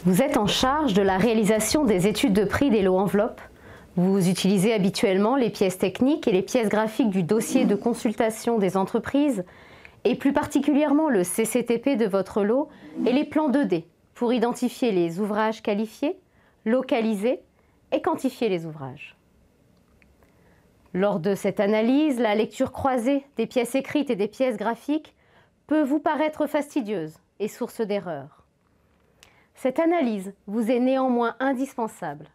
Vous êtes en charge de la réalisation des études de prix des lots enveloppes. Vous utilisez habituellement les pièces techniques et les pièces graphiques du dossier de consultation des entreprises et plus particulièrement le CCTP de votre lot et les plans 2D pour identifier les ouvrages qualifiés, localiser et quantifier les ouvrages. Lors de cette analyse, la lecture croisée des pièces écrites et des pièces graphiques peut vous paraître fastidieuse et source d'erreurs. Cette analyse vous est néanmoins indispensable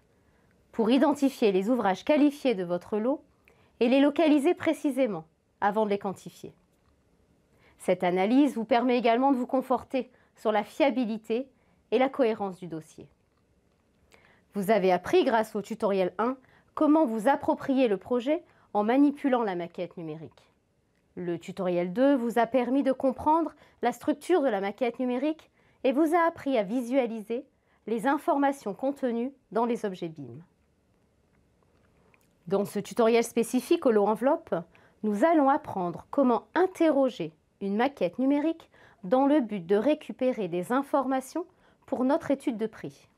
pour identifier les ouvrages qualifiés de votre lot et les localiser précisément avant de les quantifier. Cette analyse vous permet également de vous conforter sur la fiabilité et la cohérence du dossier. Vous avez appris grâce au tutoriel 1 comment vous approprier le projet en manipulant la maquette numérique. Le tutoriel 2 vous a permis de comprendre la structure de la maquette numérique et vous a appris à visualiser les informations contenues dans les objets BIM. Dans ce tutoriel spécifique au lot enveloppe, nous allons apprendre comment interroger une maquette numérique dans le but de récupérer des informations pour notre étude de prix.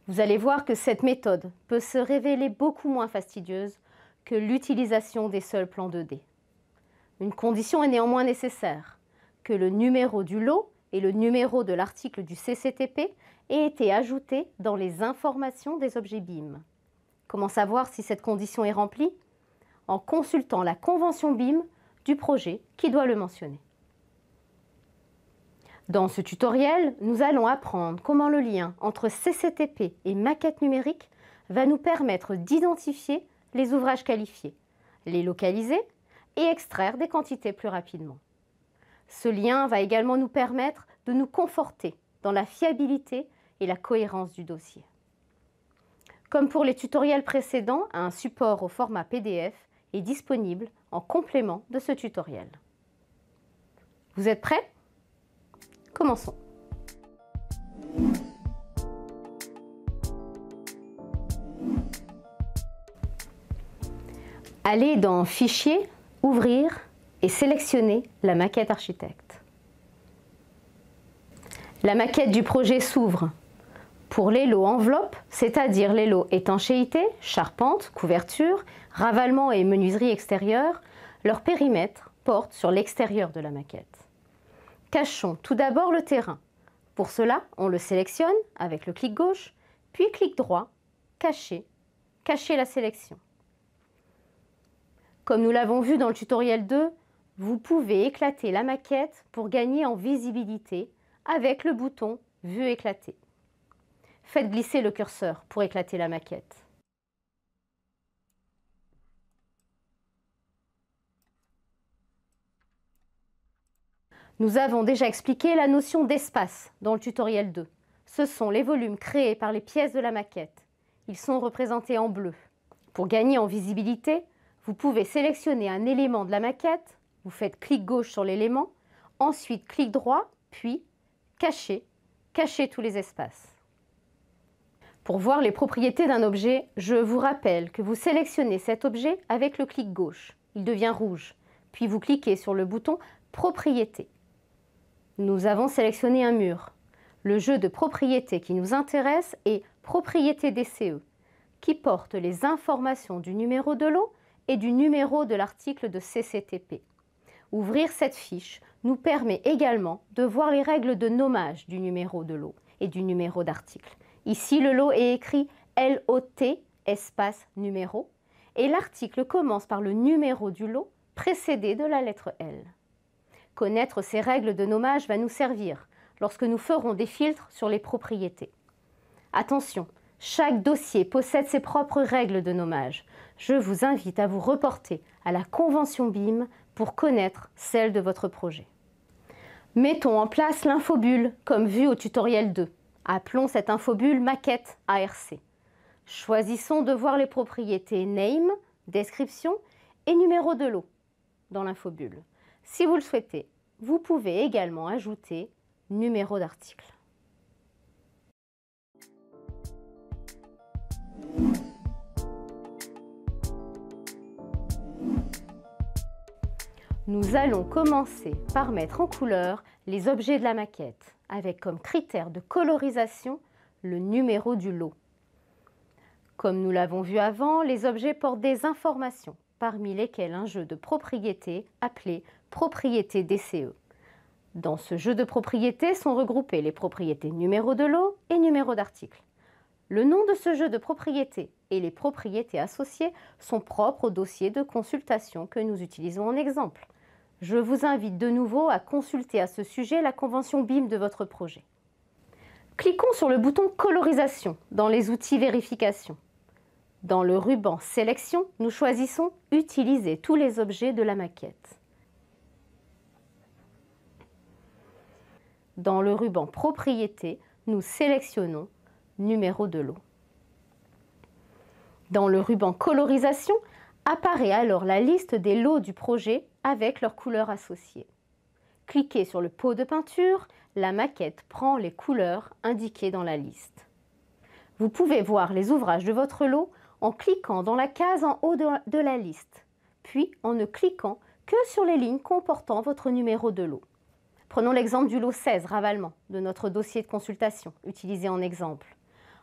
Vous allez voir que cette méthode peut se révéler beaucoup moins fastidieuse que l'utilisation des seuls plans 2D. Une condition est néanmoins nécessaire, que le numéro du lot et le numéro de l'article du CCTP aient été ajoutés dans les informations des objets BIM. Comment savoir si cette condition est remplie? En consultant la convention BIM du projet qui doit le mentionner. Dans ce tutoriel, nous allons apprendre comment le lien entre CCTP et maquette numérique va nous permettre d'identifier les ouvrages qualifiés, les localiser et extraire des quantités plus rapidement. Ce lien va également nous permettre de nous conforter dans la fiabilité et la cohérence du dossier. Comme pour les tutoriels précédents, un support au format PDF est disponible en complément de ce tutoriel. Vous êtes prêts? Commençons. Allez dans Fichier, Ouvrir et sélectionnez la maquette architecte. La maquette du projet s'ouvre. Pour les lots enveloppes, c'est-à-dire les lots étanchéité, charpente, couverture, ravalement et menuiserie extérieure, leur périmètre porte sur l'extérieur de la maquette. Cachons tout d'abord le terrain. Pour cela, on le sélectionne avec le clic gauche, puis clic droit, Cacher, cacher la sélection. Comme nous l'avons vu dans le tutoriel 2, vous pouvez éclater la maquette pour gagner en visibilité avec le bouton Vue éclatée. Faites glisser le curseur pour éclater la maquette. Nous avons déjà expliqué la notion d'espace dans le tutoriel 2. Ce sont les volumes créés par les pièces de la maquette. Ils sont représentés en bleu. Pour gagner en visibilité, vous pouvez sélectionner un élément de la maquette, vous faites clic gauche sur l'élément, ensuite clic droit, puis Cacher, cacher tous les espaces. Pour voir les propriétés d'un objet, je vous rappelle que vous sélectionnez cet objet avec le clic gauche. Il devient rouge. Puis vous cliquez sur le bouton Propriétés. Nous avons sélectionné un mur. Le jeu de propriétés qui nous intéresse est Propriété DCE, qui porte les informations du numéro de lot et du numéro de l'article de CCTP. Ouvrir cette fiche nous permet également de voir les règles de nommage du numéro de lot et du numéro d'article. Ici, le lot est écrit LOT, espace numéro, et l'article commence par le numéro du lot précédé de la lettre L. Connaître ces règles de nommage va nous servir lorsque nous ferons des filtres sur les propriétés. Attention, chaque dossier possède ses propres règles de nommage. Je vous invite à vous reporter à la convention BIM pour connaître celle de votre projet. Mettons en place l'infobulle comme vu au tutoriel 2. Appelons cette infobulle maquette ARC. Choisissons de voir les propriétés Name, Description et Numéro de lot dans l'infobulle. Si vous le souhaitez, vous pouvez également ajouter Numéro d'article. Nous allons commencer par mettre en couleur les objets de la maquette. avec comme critère de colorisation le numéro du lot. Comme nous l'avons vu avant, les objets portent des informations, parmi lesquelles un jeu de propriétés appelé propriété DCE. Dans ce jeu de propriétés sont regroupées les propriétés numéro de lot et numéro d'article. Le nom de ce jeu de propriétés et les propriétés associées sont propres au dossier de consultation que nous utilisons en exemple. Je vous invite de nouveau à consulter à ce sujet la convention BIM de votre projet. Cliquons sur le bouton Colorisation dans les outils Vérification. Dans le ruban Sélection, nous choisissons Utiliser tous les objets de la maquette. Dans le ruban Propriétés, nous sélectionnons Numéro de lot. Dans le ruban Colorisation, apparaît alors la liste des lots du projet avec leurs couleurs associées. Cliquez sur le pot de peinture, la maquette prend les couleurs indiquées dans la liste. Vous pouvez voir les ouvrages de votre lot en cliquant dans la case en haut de la liste, puis en ne cliquant que sur les lignes comportant votre numéro de lot. Prenons l'exemple du lot 16 ravalement de notre dossier de consultation utilisé en exemple.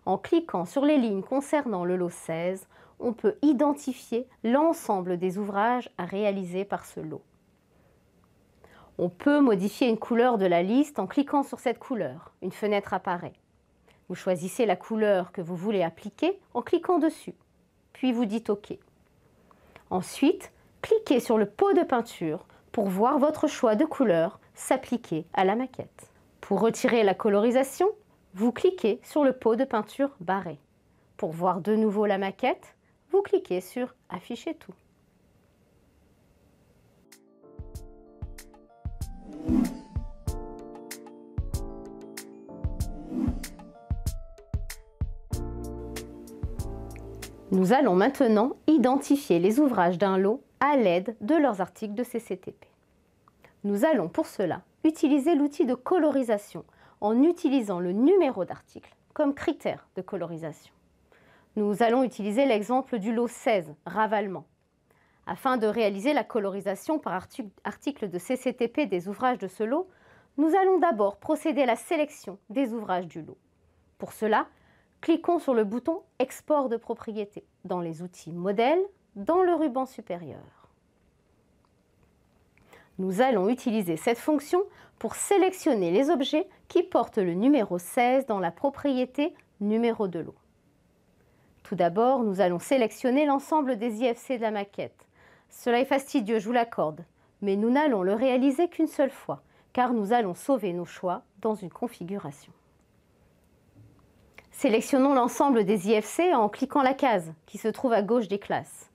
En cliquant sur les lignes concernant le lot 16, on peut identifier l'ensemble des ouvrages à réaliser par ce lot. On peut modifier une couleur de la liste en cliquant sur cette couleur. Une fenêtre apparaît. Vous choisissez la couleur que vous voulez appliquer en cliquant dessus, puis vous dites OK. Ensuite, cliquez sur le pot de peinture pour voir votre choix de couleur s'appliquer à la maquette. Pour retirer la colorisation, vous cliquez sur le pot de peinture barré. Pour voir de nouveau la maquette, vous cliquez sur Afficher tout. Nous allons maintenant identifier les ouvrages d'un lot à l'aide de leurs articles de CCTP. Nous allons pour cela utiliser l'outil de colorisation en utilisant le numéro d'article comme critère de colorisation. Nous allons utiliser l'exemple du lot 16, ravalement. Afin de réaliser la colorisation par article de CCTP des ouvrages de ce lot, nous allons d'abord procéder à la sélection des ouvrages du lot. Pour cela, cliquons sur le bouton « Export de propriété » dans les outils Modèles, dans le ruban supérieur. Nous allons utiliser cette fonction pour sélectionner les objets qui portent le numéro 16 dans la propriété numéro de lot. Tout d'abord, nous allons sélectionner l'ensemble des IFC de la maquette. Cela est fastidieux, je vous l'accorde, mais nous n'allons le réaliser qu'une seule fois, car nous allons sauver nos choix dans une configuration. Sélectionnons l'ensemble des IFC en cliquant la case qui se trouve à gauche des classes.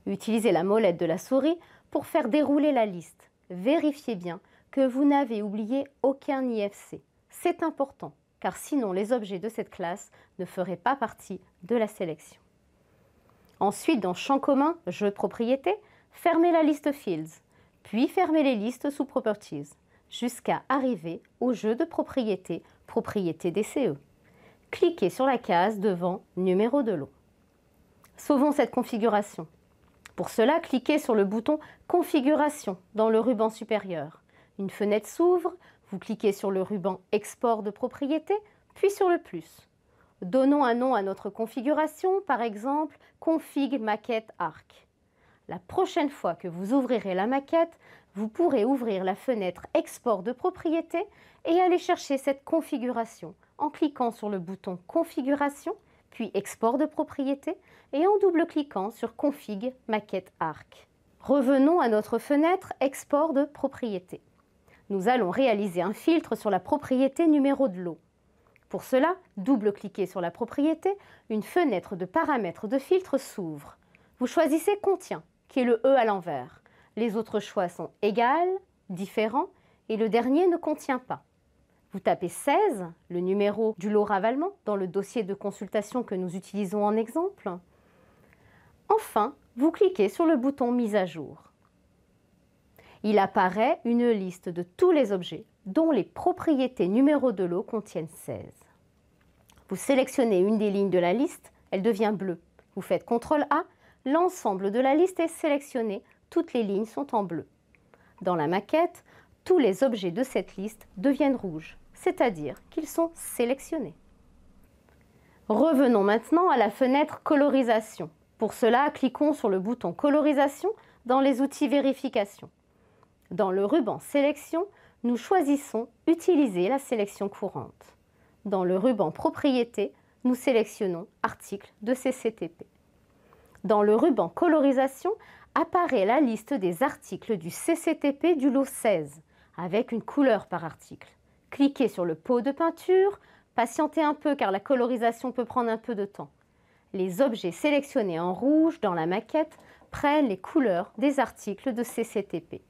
Utilisez la molette de la souris pour faire dérouler la liste. Vérifiez bien que vous n'avez oublié aucun IFC. C'est important, car sinon les objets de cette classe ne feraient pas partie de la sélection. Ensuite, dans Champ commun, Jeux de propriété, fermez la liste Fields, puis fermez les listes sous Properties, jusqu'à arriver au jeu de propriété, Propriété DCE. Cliquez sur la case devant Numéro de lot. Sauvons cette configuration. Pour cela, cliquez sur le bouton Configuration dans le ruban supérieur. Une fenêtre s'ouvre, vous cliquez sur le ruban Export de propriété, puis sur le plus. Donnons un nom à notre configuration, par exemple Config Maquette Arc. La prochaine fois que vous ouvrirez la maquette, vous pourrez ouvrir la fenêtre Export de propriété et aller chercher cette configuration en cliquant sur le bouton Configuration, puis Export de propriété et en double-cliquant sur Config Maquette Arc. Revenons à notre fenêtre Export de propriété. Nous allons réaliser un filtre sur la propriété numéro de lot. Pour cela, double-cliquez sur la propriété, une fenêtre de paramètres de filtre s'ouvre. Vous choisissez Contient, qui est le E à l'envers. Les autres choix sont Égal, Différent et le dernier ne contient pas. Vous tapez 16, le numéro du lot ravalement, dans le dossier de consultation que nous utilisons en exemple. Enfin, vous cliquez sur le bouton Mise à jour. Il apparaît une liste de tous les objets dont les propriétés numéro de lot contiennent 16. Vous sélectionnez une des lignes de la liste, elle devient bleue. Vous faites CTRL A, l'ensemble de la liste est sélectionné, toutes les lignes sont en bleu. Dans la maquette, tous les objets de cette liste deviennent rouges. c'est-à-dire qu'ils sont sélectionnés. Revenons maintenant à la fenêtre colorisation. Pour cela, cliquons sur le bouton colorisation dans les outils vérification. Dans le ruban sélection, nous choisissons utiliser la sélection courante. Dans le ruban propriété, nous sélectionnons article de CCTP. Dans le ruban colorisation, apparaît la liste des articles du CCTP du lot 16, avec une couleur par article. Cliquez sur le pot de peinture, patientez un peu car la colorisation peut prendre un peu de temps. Les objets sélectionnés en rouge dans la maquette prennent les couleurs des articles de CCTP.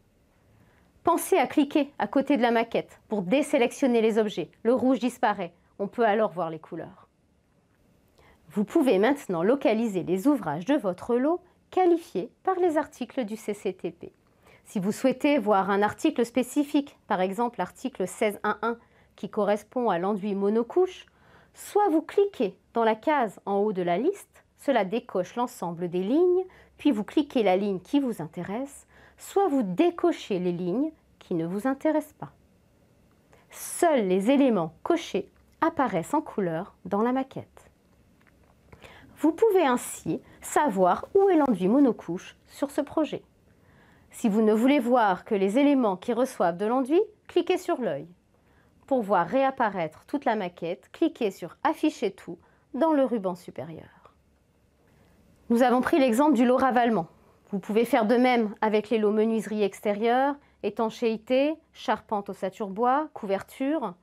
Pensez à cliquer à côté de la maquette pour désélectionner les objets. Le rouge disparaît, on peut alors voir les couleurs. Vous pouvez maintenant localiser les ouvrages de votre lot qualifiés par les articles du CCTP. Si vous souhaitez voir un article spécifique, par exemple l'article 16.1.1 qui correspond à l'enduit monocouche, soit vous cliquez dans la case en haut de la liste, cela décoche l'ensemble des lignes, puis vous cliquez la ligne qui vous intéresse, soit vous décochez les lignes qui ne vous intéressent pas. Seuls les éléments cochés apparaissent en couleur dans la maquette. Vous pouvez ainsi savoir où est l'enduit monocouche sur ce projet. Si vous ne voulez voir que les éléments qui reçoivent de l'enduit, cliquez sur l'œil. Pour voir réapparaître toute la maquette, cliquez sur « Afficher tout » dans le ruban supérieur. Nous avons pris l'exemple du lot ravalement. Vous pouvez faire de même avec les lots menuiserie extérieure, étanchéité, charpente ossature bois, couverture,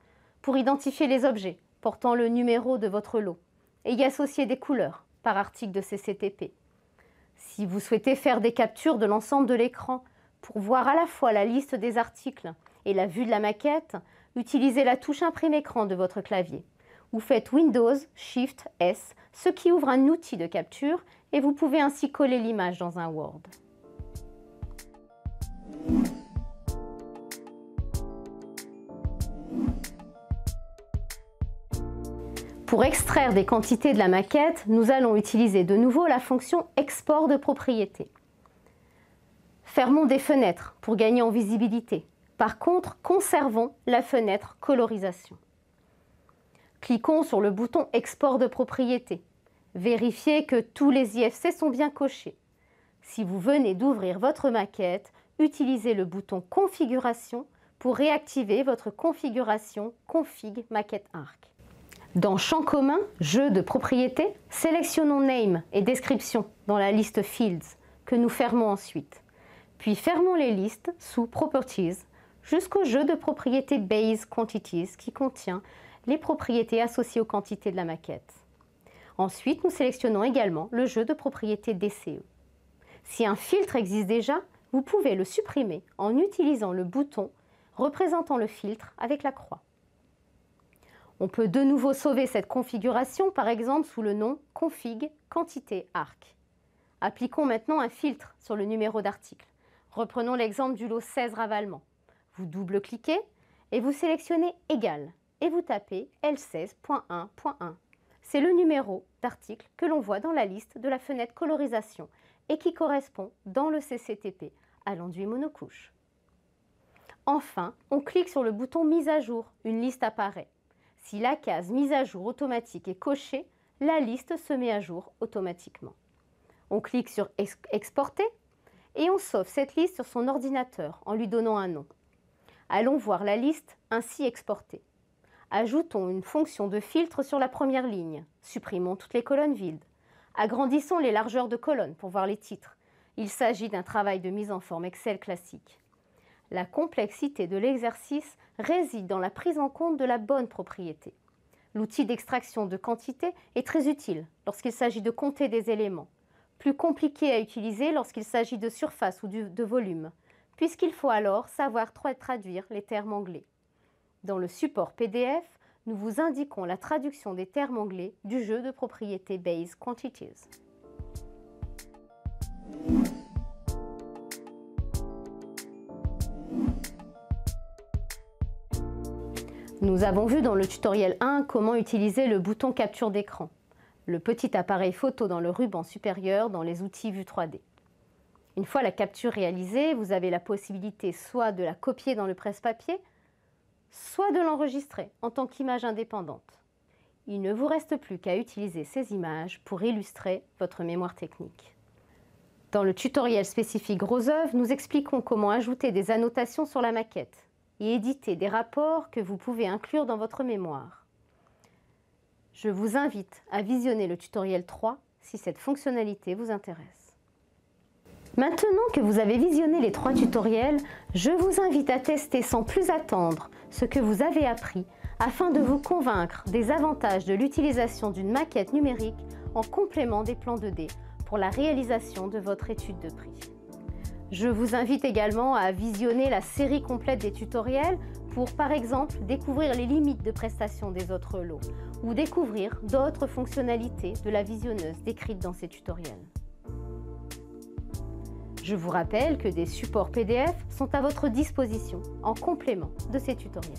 pour identifier les objets portant le numéro de votre lot et y associer des couleurs par article de CCTP. Si vous souhaitez faire des captures de l'ensemble de l'écran pour voir à la fois la liste des articles et la vue de la maquette, utilisez la touche Imprime écran de votre clavier. Vous faites Windows, Shift, S, ce qui ouvre un outil de capture et vous pouvez ainsi coller l'image dans un Word. Pour extraire des quantités de la maquette, nous allons utiliser de nouveau la fonction Export de propriété. Fermons des fenêtres pour gagner en visibilité. Par contre, conservons la fenêtre Colorisation. Cliquons sur le bouton Export de propriété. Vérifiez que tous les IFC sont bien cochés. Si vous venez d'ouvrir votre maquette, utilisez le bouton Configuration pour réactiver votre configuration Config Maquette Arc. Dans Champ commun, Jeu de propriété, sélectionnons Name et Description dans la liste Fields, que nous fermons ensuite. Puis fermons les listes sous Properties jusqu'au jeu de propriété Base Quantities qui contient les propriétés associées aux quantités de la maquette. Ensuite, nous sélectionnons également le jeu de propriété DCE. Si un filtre existe déjà, vous pouvez le supprimer en utilisant le bouton représentant le filtre avec la croix. On peut de nouveau sauver cette configuration, par exemple sous le nom Config Quantité Arc. Appliquons maintenant un filtre sur le numéro d'article. Reprenons l'exemple du lot 16 ravalement. Vous double-cliquez et vous sélectionnez Égal et vous tapez L16.1.1. C'est le numéro d'article que l'on voit dans la liste de la fenêtre colorisation et qui correspond dans le CCTP à l'enduit monocouche. Enfin, on clique sur le bouton Mise à jour. Une liste apparaît. Si la case Mise à jour automatique est cochée, la liste se met à jour automatiquement. On clique sur Exporter et on sauve cette liste sur son ordinateur en lui donnant un nom. Allons voir la liste ainsi exportée. Ajoutons une fonction de filtre sur la première ligne. Supprimons toutes les colonnes vides. Agrandissons les largeurs de colonnes pour voir les titres. Il s'agit d'un travail de mise en forme Excel classique. La complexité de l'exercice réside dans la prise en compte de la bonne propriété. L'outil d'extraction de quantité est très utile lorsqu'il s'agit de compter des éléments, plus compliqué à utiliser lorsqu'il s'agit de surface ou de volume, puisqu'il faut alors savoir traduire les termes anglais. Dans le support PDF, nous vous indiquons la traduction des termes anglais du jeu de propriété Base Quantities. Nous avons vu dans le tutoriel 1 comment utiliser le bouton capture d'écran, le petit appareil photo dans le ruban supérieur dans les outils Vue 3D. Une fois la capture réalisée, vous avez la possibilité soit de la copier dans le presse-papier soit de l'enregistrer en tant qu'image indépendante. Il ne vous reste plus qu'à utiliser ces images pour illustrer votre mémoire technique. Dans le tutoriel spécifique Gros œuvres, nous expliquons comment ajouter des annotations sur la maquette et éditer des rapports que vous pouvez inclure dans votre mémoire. Je vous invite à visionner le tutoriel 3 si cette fonctionnalité vous intéresse. Maintenant que vous avez visionné les 3 tutoriels, je vous invite à tester sans plus attendre ce que vous avez appris afin de vous convaincre des avantages de l'utilisation d'une maquette numérique en complément des plans 2D pour la réalisation de votre étude de prix. Je vous invite également à visionner la série complète des tutoriels pour, par exemple, découvrir les limites de prestation des autres lots ou découvrir d'autres fonctionnalités de la visionneuse décrites dans ces tutoriels. Je vous rappelle que des supports PDF sont à votre disposition en complément de ces tutoriels.